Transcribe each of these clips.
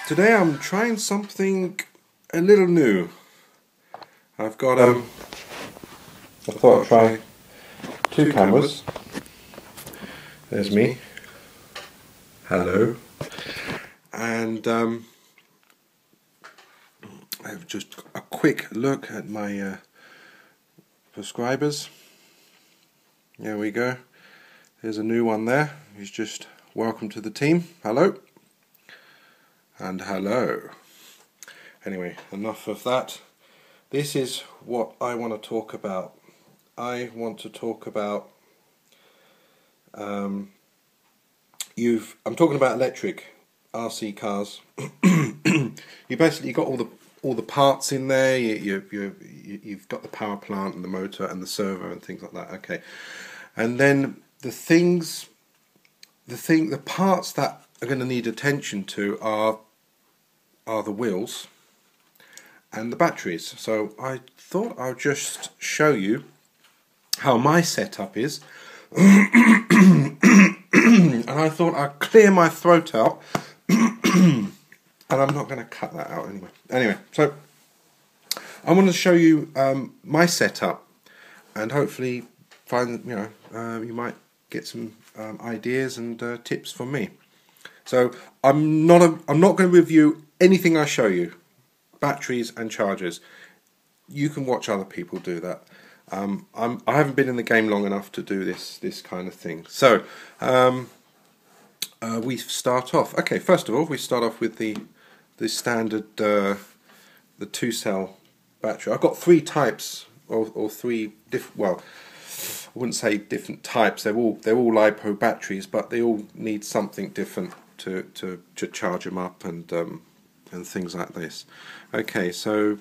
Today I'm trying something a little new. I've got I thought I'd try two cameras. There's me. Hello. And I have just a quick look at my subscribers. There we go. There's a new one there. He's just welcome to the team. Hello. And hello. Anyway, enough of that. This is what I want to talk about. I want to talk about I'm talking about electric RC cars. You basically got all the parts in there. You've got the power plant and the motor and the servo and things like that. Okay, and then the parts that are going to need attention to are the wheels and the batteries. So I thought I'll just show you how my setup is. And I thought I'd clear my throat out. And I'm not going to cut that out anyway. So I want to show you my setup, and hopefully find you might get some ideas and tips from me. So I'm not going to review anything I show you, batteries and chargers. You can watch other people do that. I haven't been in the game long enough to do this kind of thing. So we start off. Okay, first of all, we start off with the standard the 2-cell battery. I've got 3 types or 3 different. Well, I wouldn't say different types. They're all LiPo batteries, but they all need something different to charge them up and things like this. Okay, so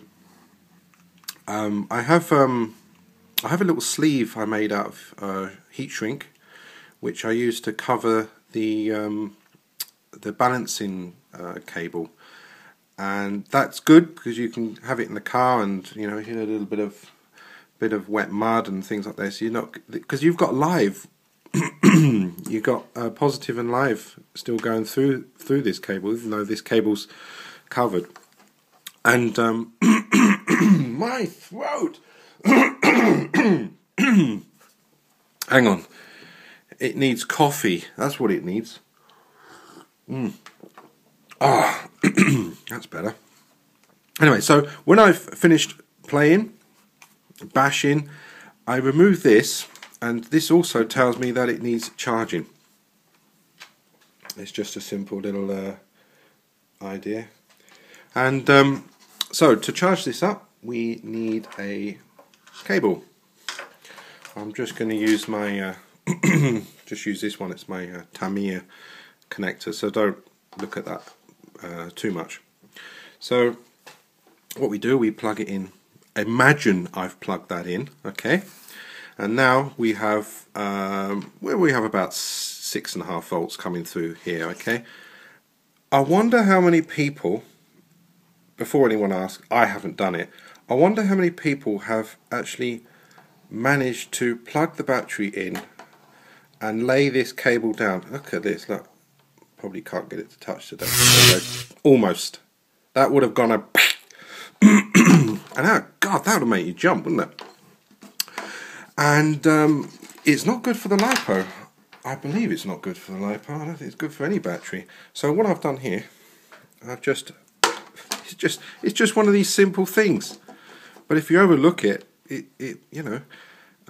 I have a little sleeve I made out of heat shrink, which I use to cover the balancing cable, and that's good because you can have it in the car, and you hit a little bit of wet mud and things like this. You're not, because you've got live. You've got positive and live still going through this cable, even though this cable's covered. And my throat. Hang on. It needs coffee. That's what it needs. Ah, that's better. Anyway, so when I've finished playing, bashing, I remove this. And this also tells me that it needs charging. It's just a simple little idea. And so to charge this up, we need a cable. I'm just going to use my just use this one. It's my Tamiya connector. So don't look at that too much. So what we do, we plug it in. Imagine I've plugged that in. Okay. And now we have about 6.5 volts coming through here. Okay, I wonder how many people, before anyone asks, I haven't done it. I wonder how many people have actually managed to plug the battery in and lay this cable down. Look at this. Look, probably can't get it to touch today. Almost. That would have gone a. And God, that would have made you jump, wouldn't it? And it's not good for the LiPo. I believe it's not good for the LiPo. I don't think it's good for any battery. So what I've done here, it's just one of these simple things. But if you overlook it,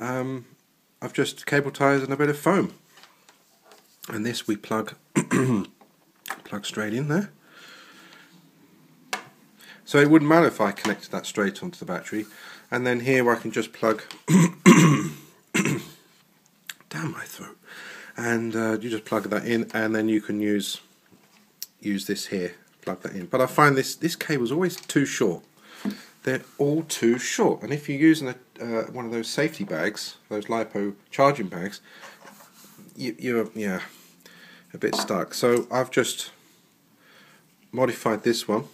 I've just cable ties and a bit of foam. And this we plug straight in there. So it wouldn't matter if I connected that straight onto the battery. And then here I can just plug damn my throat. And you just plug that in, and then you can use this here, plug that in. But I find this cable's always too short. They're all too short. And if you're using one of those safety bags, those LiPo charging bags, you're a bit stuck. So I've just modified this one.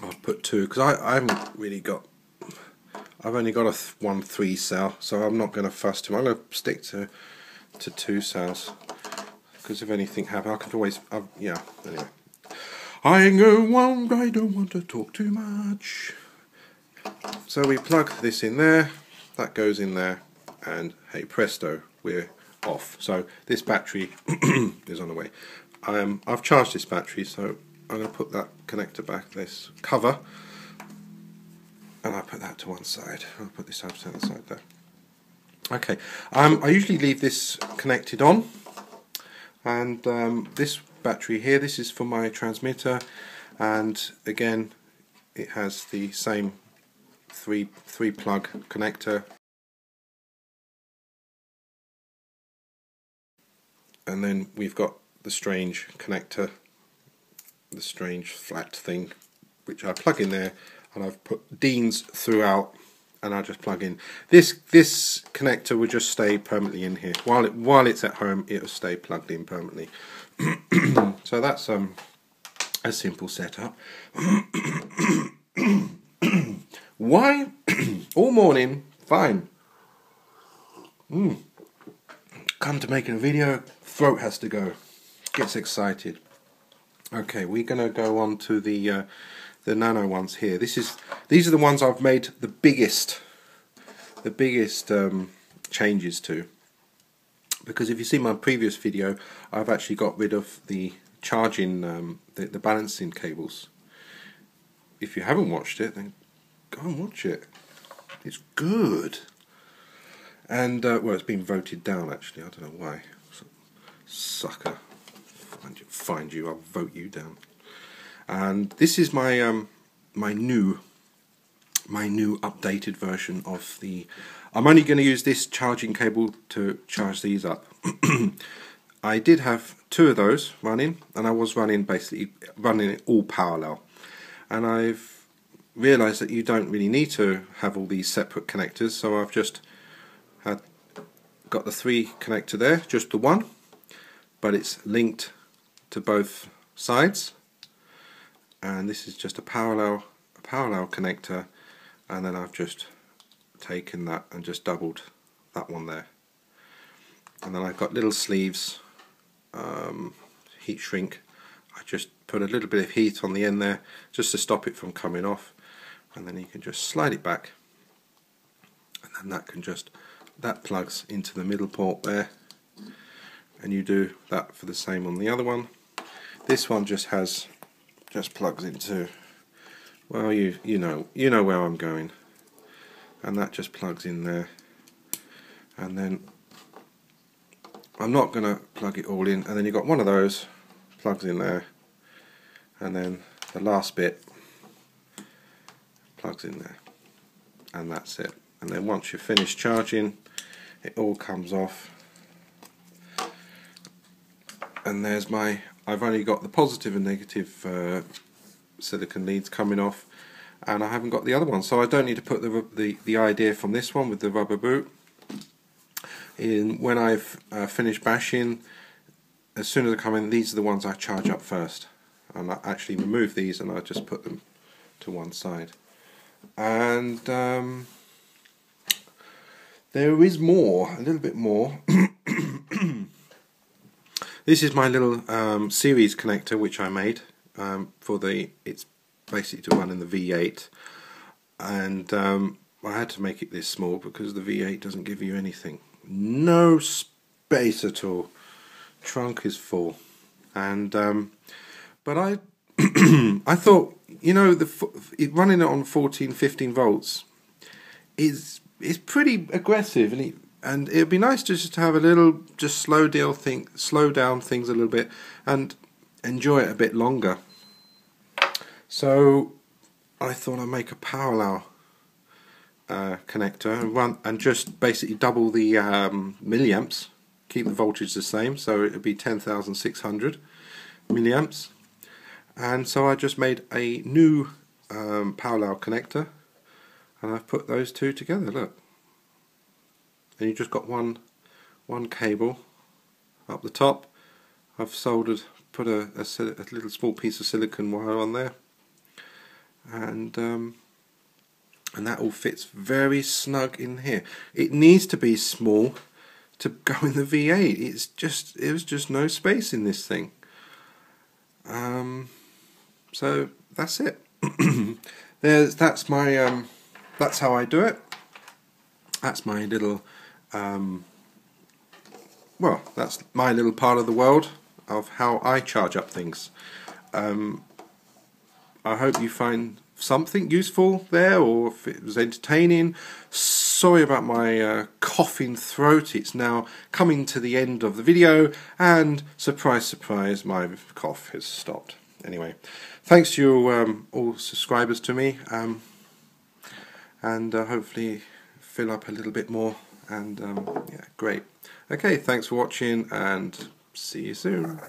I've put 2 because I haven't really got. I've only got one 3-cell, so I'm not going to fuss too much. I'm going to stick to 2 cells because if anything happens, I can always. Anyway, I don't want to talk too much. So we plug this in there, that goes in there, and hey presto, we're off. So this battery is on the way. I've charged this battery, so I'm going to put that connector back, this cover, and I'll put that to one side. I'll put this up to the side there. Okay, I usually leave this connected on, and this battery here, this is for my transmitter, and again it has the same three plug connector, and then we've got the strange connector, the strange flat thing, which I plug in there, and I've put Deans throughout, and I just plug in. This connector will just stay permanently in here. While it's at home, it'll stay plugged in permanently. So that's a simple setup. Why? All morning, fine. Come to making a video, throat has to go. Gets excited. Okay, we're gonna go on to the Nano ones here. These are the ones I've made the biggest changes to, because if you see my previous video, I've actually got rid of the charging the balancing cables. If you haven't watched it, then go and watch it. It's good. And well, it's been voted down actually. I don't know why. Sucker. Find you. I'll vote you down. And this is my my new updated version of the. I'm only going to use this charging cable to charge these up. I did have two of those running, and I was basically running it all parallel. And I've realised that you don't really need to have all these separate connectors, so I've just got the 3 connector there, just the one, but it's linked to both sides. And this is just a parallel connector, and then I've just taken that and just doubled that one there. And then I've got little sleeves, heat shrink. I just put a little bit of heat on the end there just to stop it from coming off, and then you can just slide it back, and then that plugs into the middle port there, and you do that for the same on the other one. This one just plugs into, well, you know where I'm going, and that just plugs in there. And then I'm not going to plug it all in, and then you've got one of those plugs in there, and then the last bit plugs in there, and that's it. And then once you're finished charging, it all comes off, and there's I've only got the positive and negative silicon leads coming off, and I haven't got the other one, so I don't need to put the idea from this one with the rubber boot in. When I've finished bashing, as soon as I come in, these are the ones I charge up first, and I actually remove these and I just put them to one side. And there is more, a little bit more. This is my little series connector which I made it's basically to run in the V8, and I had to make it this small because the V8 doesn't give you anything, no space at all. Trunk is full, and but I I thought, running it on 14-15 volts is pretty aggressive, and it'd be nice just to have a little, just slow down things a little bit and enjoy it a bit longer. So I thought I'd make a parallel connector and just basically double the milliamps, keep the voltage the same, so it would be 10,600 milliamps. And so I just made a new parallel connector, and I've put those two together. Look. And you just got one cable up the top. I've put a little small piece of silicon wire on there, and that all fits very snug in here. It needs to be small to go in the V8. It was just no space in this thing. So that's it. That's how I do it. That's my little well, that's my little part of the world of how I charge up things. I hope you find something useful there, or if it was entertaining. Sorry about my coughing throat. It's now coming to the end of the video, and surprise, surprise, my cough has stopped. Anyway, thanks to you all subscribers to me, and hopefully fill up a little bit more. And yeah, great. Okay, thanks for watching, and see you soon.